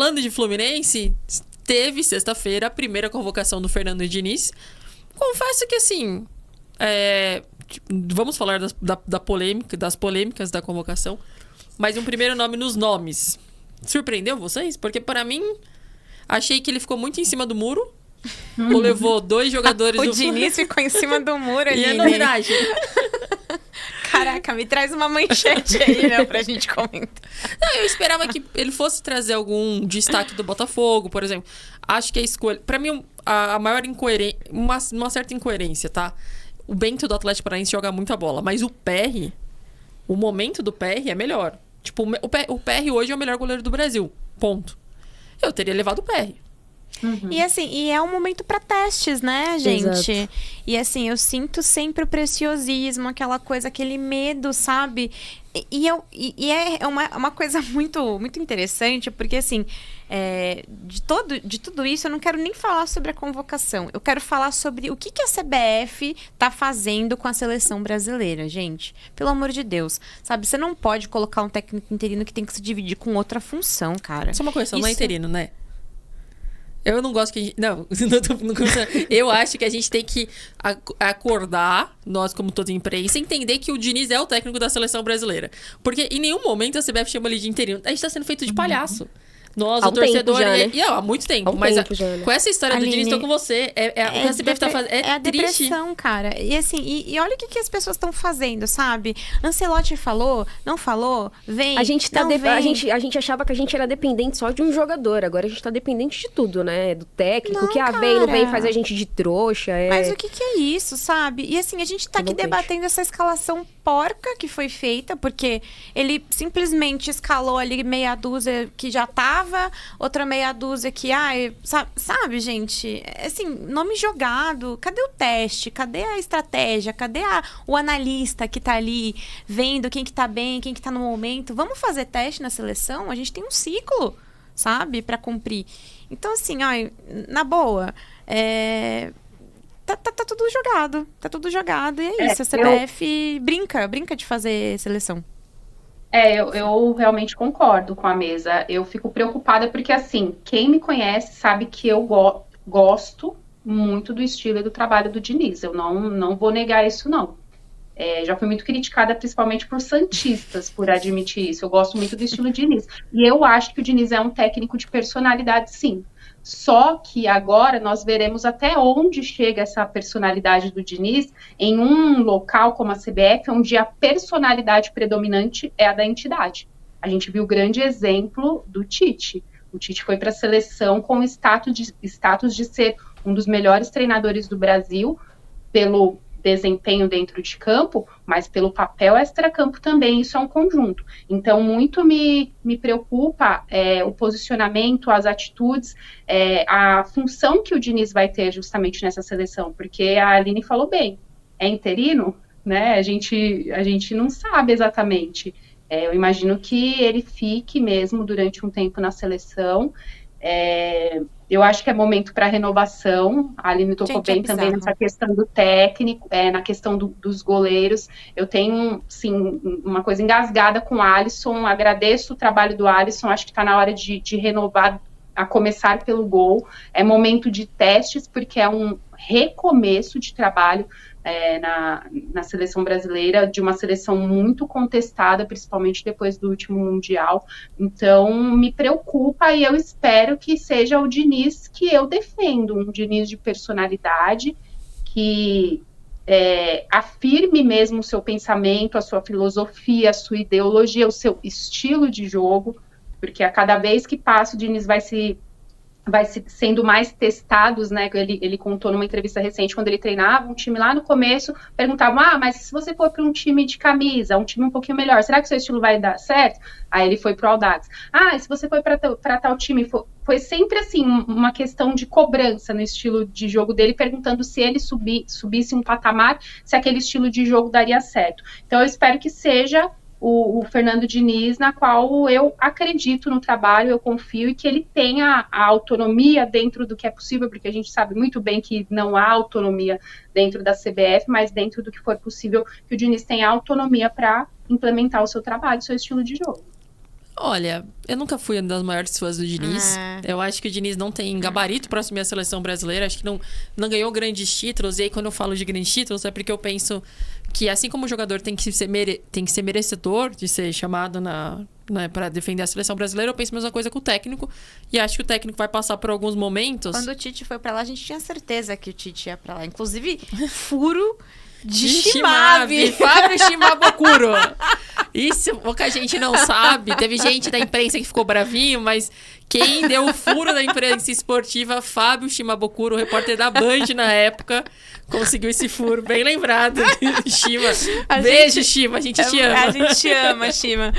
falando de Fluminense, teve sexta-feira a primeira convocação do Fernando Diniz. Confesso que, assim, vamos falar das polêmicas da convocação, mas um primeiro nome nos nomes. Surpreendeu vocês? Porque, para mim, achei que ele ficou muito em cima do muro. Ou levou 2 jogadores O Diniz ficou em cima do muro ali. E é novidade. Caraca, me traz uma manchete aí, né, pra gente comentar. Não, eu esperava que ele fosse trazer algum destaque do Botafogo, por exemplo. Acho que a escolha... Pra mim, a maior incoerência... Uma certa incoerência, tá? O Bento do Atlético Paranaense joga muita bola, mas o PR... O momento do PR é melhor. Tipo, o PR hoje é o melhor goleiro do Brasil. Ponto. Eu teria levado o PR. E assim, e é um momento para testes, né, gente? Exato. E assim, eu sinto sempre o preciosismo, aquela coisa, aquele medo, sabe? E é uma coisa muito, muito interessante, porque assim, de tudo isso, eu não quero nem falar sobre a convocação. Eu quero falar sobre o que a CBF tá fazendo com a seleção brasileira, gente. Pelo amor de Deus. Sabe, você não pode colocar um técnico interino que tem que se dividir com outra função, cara. Só uma coisa, não é interino, né? Eu não gosto que a gente... Não, eu acho que a gente tem que acordar, nós como toda imprensa, entender que o Diniz é o técnico da seleção brasileira. Porque em nenhum momento a CBF chama ele de interino. A gente tá sendo feito de palhaço. Nós, Há o um tempo torcedor... já, né? Há muito tempo. Há um Mas tempo já, né? com essa história do Diniz, tô com você. O que a CBF tá fazendo É a triste. depressão, cara. E assim, e olha o que as pessoas estão fazendo, sabe? Ancelotti falou, não falou, vem, A gente, não vem. a gente achava que a gente era dependente só de um jogador. Agora a gente tá dependente de tudo, né? Do técnico, Não, que vem, não vem, cara. faz a gente de trouxa. Mas o que é isso, sabe? E assim, a gente tá aqui Revoltante. debatendo essa escalação porca que foi feita, porque ele simplesmente escalou ali meia dúzia que já tava, outra meia dúzia que, sabe, gente? Assim, nome jogado. Cadê o teste? Cadê a estratégia? Cadê o analista que tá ali vendo quem que tá bem, quem que tá no momento? Vamos fazer teste na seleção? A gente tem um ciclo, sabe? Pra cumprir. Então, assim, ó, na boa, Tá tudo jogado. Tá tudo jogado. E é isso. A CBF brinca de fazer seleção. Eu realmente concordo com a mesa. Eu fico preocupada porque, assim, quem me conhece sabe que eu gosto muito do estilo e do trabalho do Diniz. Eu não vou negar isso, não. Já fui muito criticada, principalmente por santistas, por admitir isso. Eu gosto muito do estilo Diniz. E eu acho que o Diniz é um técnico de personalidade, sim. Só que agora nós veremos até onde chega essa personalidade do Diniz em um local como a CBF, onde a personalidade predominante é a da entidade. A gente viu o grande exemplo do Tite. O Tite foi para a seleção com status de ser um dos melhores treinadores do Brasil, pelo desempenho dentro de campo, mas pelo papel extracampo também, isso é um conjunto. Então, muito me preocupa o posicionamento, as atitudes, a função que o Diniz vai ter justamente nessa seleção, porque a Aline falou bem, é interino, né? A gente não sabe exatamente. Eu imagino que ele fique mesmo durante um tempo na seleção. Eu acho que é momento para renovação. A Aline tocou bem também nessa questão do técnico, na questão dos goleiros. Eu tenho, sim, uma coisa engasgada com o Alisson. Agradeço o trabalho do Alisson. Acho que está na hora de renovar, a começar pelo gol. É momento de testes, porque é um recomeço de trabalho na seleção brasileira, de uma seleção muito contestada, principalmente depois do último Mundial. Então, me preocupa e eu espero que seja o Diniz que eu defendo, um Diniz de personalidade, que afirme mesmo o seu pensamento, a sua filosofia, a sua ideologia, o seu estilo de jogo, porque a cada vez que passa o Diniz vai sendo mais testados, né? Ele contou numa entrevista recente, quando ele treinava um time lá no começo, perguntavam, mas se você for para um time de camisa, um time um pouquinho melhor, será que seu estilo vai dar certo? Aí ele foi para o Audax. Se você foi para tal time, foi sempre assim, uma questão de cobrança no estilo de jogo dele, perguntando se ele subisse um patamar, se aquele estilo de jogo daria certo. Então eu espero que seja o Fernando Diniz, na qual eu acredito no trabalho, eu confio, e que ele tenha a autonomia dentro do que é possível, porque a gente sabe muito bem que não há autonomia dentro da CBF, mas dentro do que for possível, que o Diniz tenha autonomia para implementar o seu trabalho, o seu estilo de jogo. Olha, eu nunca fui uma das maiores fãs do Diniz. Eu acho que o Diniz não tem gabarito para assumir a seleção brasileira. Acho que não ganhou grandes títulos. E aí, quando eu falo de grandes títulos, é porque eu penso que, assim como o jogador tem que ser merecedor de ser chamado para defender a seleção brasileira, eu penso a mesma coisa com o técnico. E acho que o técnico vai passar por alguns momentos. Quando o Tite foi pra lá, a gente tinha certeza que o Tite ia pra lá. Inclusive, furo de Shimabe. Fábio Shimabukuro. Isso, o que a gente não sabe, teve gente da imprensa que ficou bravinho, mas quem deu o furo da imprensa esportiva, Fábio Shimabukuro, repórter da Band na época, conseguiu esse furo, bem lembrado. Shima, beijo, Shima, a gente te ama. A gente te ama, Shima.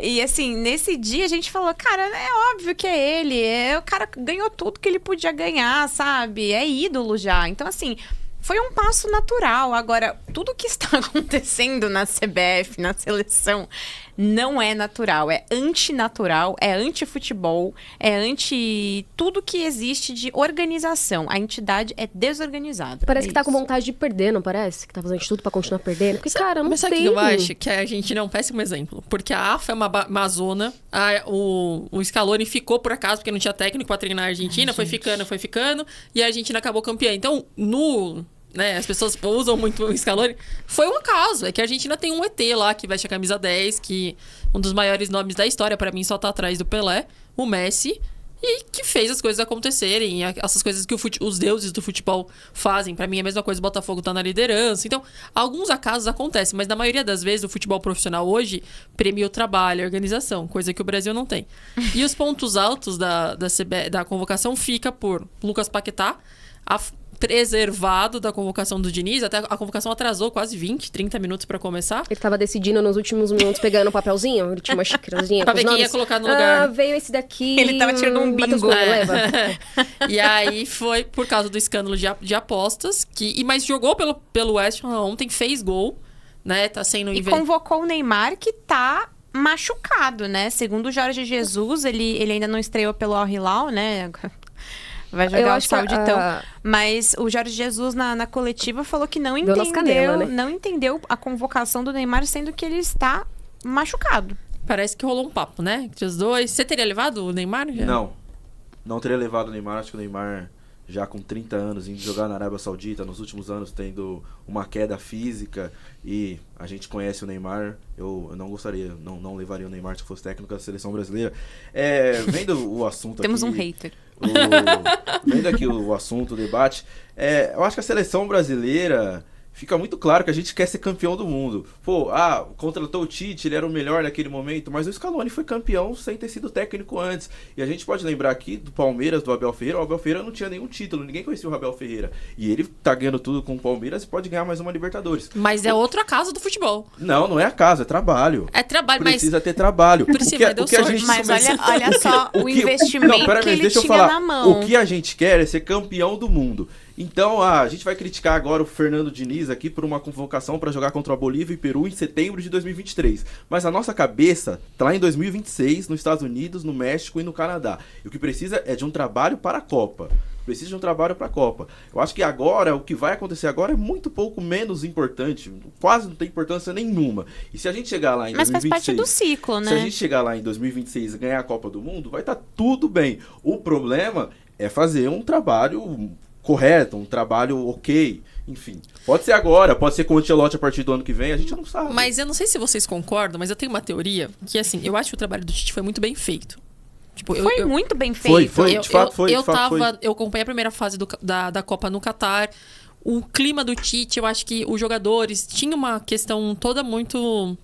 E assim, nesse dia a gente falou, cara, é óbvio que é ele, o cara ganhou tudo que ele podia ganhar, sabe? É ídolo já. Então, assim, foi um passo natural. Agora, tudo que está acontecendo na CBF, na seleção, não é natural. É antinatural, é anti-futebol, é anti tudo que existe de organização. A entidade é desorganizada. Parece que tá com vontade de perder, não parece? Que tá fazendo de tudo pra continuar perdendo. Porque, cara, não Mas sabe o tem. que eu acho? Que a Argentina é um péssimo exemplo. Porque a AFA é uma zona. O Scaloni ficou por acaso, porque não tinha técnico pra treinar a Argentina. Foi ficando. E a Argentina acabou campeã. Então, as pessoas usam muito o Scaloni. Foi um acaso. É que a Argentina tem um ET lá que veste a camisa 10, que um dos maiores nomes da história, pra mim, só tá atrás do Pelé, o Messi, e que fez as coisas acontecerem. Essas coisas que os deuses do futebol fazem. Pra mim, é a mesma coisa, o Botafogo tá na liderança. Então, alguns acasos acontecem, mas na maioria das vezes, o futebol profissional hoje premia o trabalho, a organização, coisa que o Brasil não tem. E os pontos altos da convocação fica por Lucas Paquetá, preservado da convocação do Diniz. Até a convocação atrasou quase 20, 30 minutos pra começar. Ele tava decidindo nos últimos minutos, pegando um papelzinho. Ele tinha uma xícarazinha Pra com ver os quem ia nomes. colocar no lugar. Veio esse daqui. Ele tava tirando um Matheus bingo. Cunha, leva. E aí foi por causa do escândalo de apostas. Mas jogou pelo West Ham ontem, fez gol, né? Tá sendo E convocou o Neymar, que tá machucado, né? Segundo o Jorge Jesus, ele ainda não estreou pelo Al Hilal, né? Vai jogar o Sauditão. Mas o Jorge Jesus, na coletiva, falou que não entendeu a convocação do Neymar, sendo que ele está machucado. Parece que rolou um papo, né? Entre os dois. Você teria levado o Neymar? Já? Não teria levado o Neymar. Acho que o Neymar, já com 30 anos, indo jogar na Arábia Saudita, nos últimos anos tendo uma queda física, e a gente conhece o Neymar, eu não gostaria, não levaria o Neymar se fosse técnico da seleção brasileira. Vendo o assunto Temos aqui... um hater. Vendo aqui o assunto, o debate, eu acho que a seleção brasileira... Fica muito claro que a gente quer ser campeão do mundo. Contratou o Tite, ele era o melhor naquele momento, mas o Scaloni foi campeão sem ter sido técnico antes. E a gente pode lembrar aqui do Palmeiras, do Abel Ferreira. O Abel Ferreira não tinha nenhum título, ninguém conhecia o Abel Ferreira. E ele tá ganhando tudo com o Palmeiras e pode ganhar mais uma Libertadores. Mas é outro acaso do futebol. Não é acaso, é trabalho. É trabalho, Precisa ter trabalho. Mas olha só o investimento que ele tinha na mão. O que a gente quer é ser campeão do mundo. Então, a gente vai criticar agora o Fernando Diniz aqui por uma convocação para jogar contra a Bolívia e Peru em setembro de 2023. Mas a nossa cabeça tá lá em 2026, nos Estados Unidos, no México e no Canadá. E o que precisa é de um trabalho para a Copa. Precisa de um trabalho para a Copa. Eu acho que agora, o que vai acontecer agora é muito pouco menos importante. Quase não tem importância nenhuma. E se a gente chegar lá em 2026... Mas faz parte do ciclo, né? Se a gente chegar lá em 2026 e ganhar a Copa do Mundo, vai estar tudo bem. O problema é fazer um trabalho... correto, um trabalho ok, enfim. Pode ser agora, pode ser com o Ancelotti a partir do ano que vem, a gente não sabe. Mas eu não sei se vocês concordam, mas eu tenho uma teoria que, assim, eu acho que o trabalho do Tite foi muito bem feito. Tipo, foi muito bem feito. Foi, de fato foi. Eu acompanhei a primeira fase da Copa no Catar. O clima do Tite, eu acho que os jogadores tinham uma questão toda muito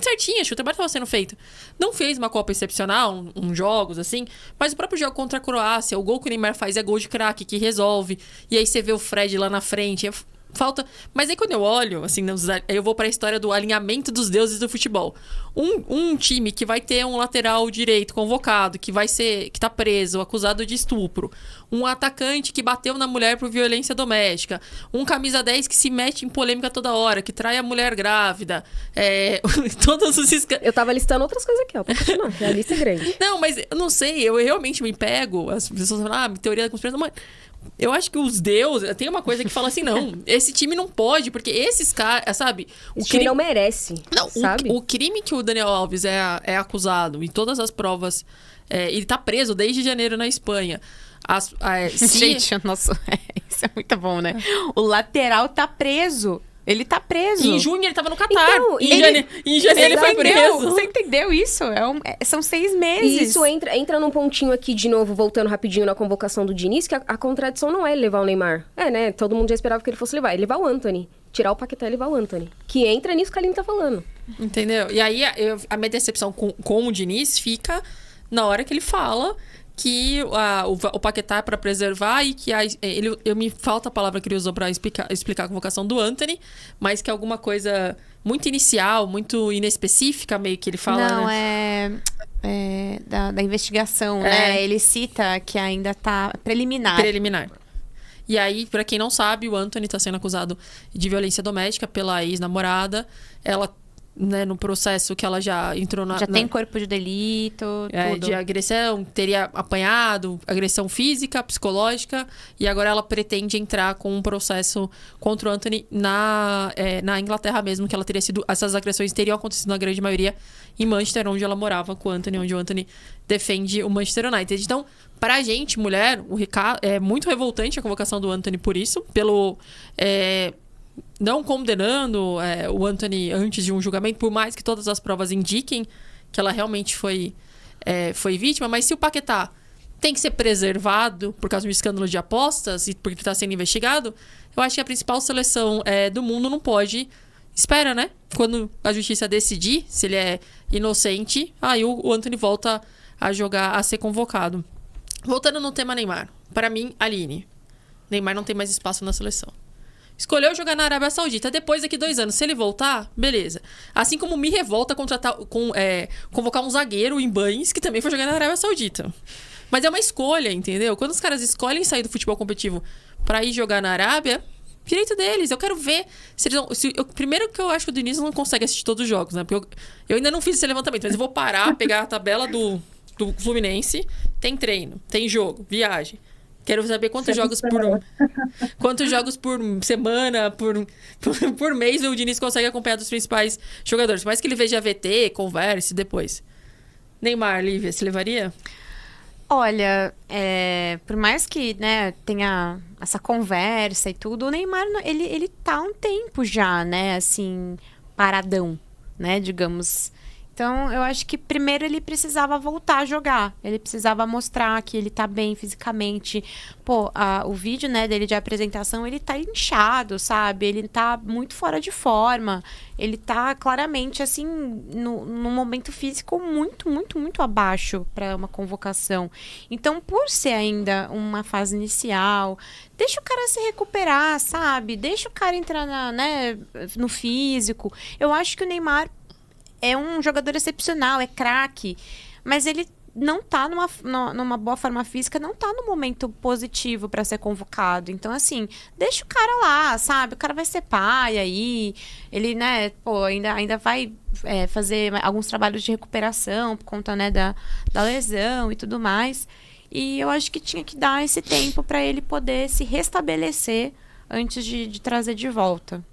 certinha, acho que o trabalho estava sendo feito. Não fez uma Copa excepcional, uns jogos assim, mas o próprio jogo contra a Croácia, o gol que o Neymar faz é gol de craque, que resolve. E aí você vê o Fred lá na frente, falta... Mas aí quando eu olho, assim, eu vou pra história do alinhamento dos deuses do futebol. Um time que vai ter um lateral direito convocado, que tá preso, acusado de estupro. Um atacante que bateu na mulher por violência doméstica. Um camisa 10 que se mete em polêmica toda hora, que trai a mulher grávida. Todos os... Eu tava listando outras coisas aqui, ó. Pra continuar, a lista é grande. Não, mas eu não sei, eu realmente me pego... As pessoas falam, teoria da conspiração... Mas Eu acho que os deuses... Tem uma coisa que fala assim, não, esse time não pode, porque esses caras, sabe? O time não merece, não, sabe? O crime que o Daniel Alves é acusado, em todas as provas, ele tá preso desde janeiro na Espanha. Gente, nossa, isso é muito bom, né? O lateral tá preso. Ele tá preso. Em junho ele tava no Catar. Então, em janeiro ele foi preso. Você entendeu isso? São 6 meses. E isso entra num pontinho aqui, de novo, voltando rapidinho na convocação do Diniz, que a contradição não é levar o Neymar. Né? Todo mundo já esperava que ele fosse levar. É levar o Antony. Tirar o Paquetá e levar o Antony. Que entra nisso que a Aline tá falando. Entendeu? E aí, a minha decepção com o Diniz fica na hora que ele fala que o Paquetá é pra preservar e que me falta a palavra que ele usou pra explicar a convocação do Antony, mas que é alguma coisa muito inicial, muito inespecífica, meio que ele fala, não, né? Da investigação, né? Ele cita que ainda tá preliminar. E aí, pra quem não sabe, o Antony tá sendo acusado de violência doméstica pela ex-namorada. Ela, né, no processo que ela já entrou Já tem corpo de delito, tudo. De agressão, teria apanhado, agressão física, psicológica, e agora ela pretende entrar com um processo contra o Antony na Inglaterra mesmo, que ela teria sido... Essas agressões teriam acontecido na grande maioria em Manchester, onde ela morava com o Antony, onde o Antony defende o Manchester United. Então, pra gente, mulher, o Ricardo, é muito revoltante a convocação do Antony por isso, pelo... não condenando o Antony antes de um julgamento, por mais que todas as provas indiquem que ela realmente foi vítima, mas se o Paquetá tem que ser preservado por causa de um escândalo de apostas e porque está sendo investigado, eu acho que a principal seleção do mundo não pode... Espera, né? Quando a justiça decidir se ele é inocente, aí o Antony volta a jogar, a ser convocado. Voltando no tema Neymar. Para mim, Aline, Neymar não tem mais espaço na seleção. Escolheu jogar na Arábia Saudita. Depois, daqui 2 anos, se ele voltar, beleza. Assim como me revolta convocar um zagueiro em Bains, que também foi jogar na Arábia Saudita. Mas é uma escolha, entendeu? Quando os caras escolhem sair do futebol competitivo pra ir jogar na Arábia, direito deles. Eu quero ver se eles vão... Primeiro que eu acho que o Diniz não consegue assistir todos os jogos, né? Porque eu ainda não fiz esse levantamento, mas eu vou parar, pegar a tabela do Fluminense. Tem treino, tem jogo, viagem. Quero saber quantos jogos por semana, por mês o Diniz consegue acompanhar dos principais jogadores. Por mais que ele veja VT, converse depois. Neymar, Lívia, se levaria? Olha, por mais que, né, tenha essa conversa e tudo, o Neymar, ele tá há um tempo já, né, assim, paradão, né, digamos. Então, eu acho que primeiro ele precisava voltar a jogar. Ele precisava mostrar que ele tá bem fisicamente. Pô, o vídeo, né, dele de apresentação, ele tá inchado, sabe? Ele tá muito fora de forma. Ele tá claramente, assim, num momento físico muito, muito, muito abaixo para uma convocação. Então, por ser ainda uma fase inicial, deixa o cara se recuperar, sabe? Deixa o cara entrar no físico. Eu acho que o Neymar é um jogador excepcional, é craque, mas ele não tá numa boa forma física, não tá no momento positivo para ser convocado. Então, assim, deixa o cara lá, sabe? O cara vai ser pai aí, ele, né, pô, ainda vai fazer alguns trabalhos de recuperação por conta, né, da lesão e tudo mais. E eu acho que tinha que dar esse tempo para ele poder se restabelecer antes de trazer de volta.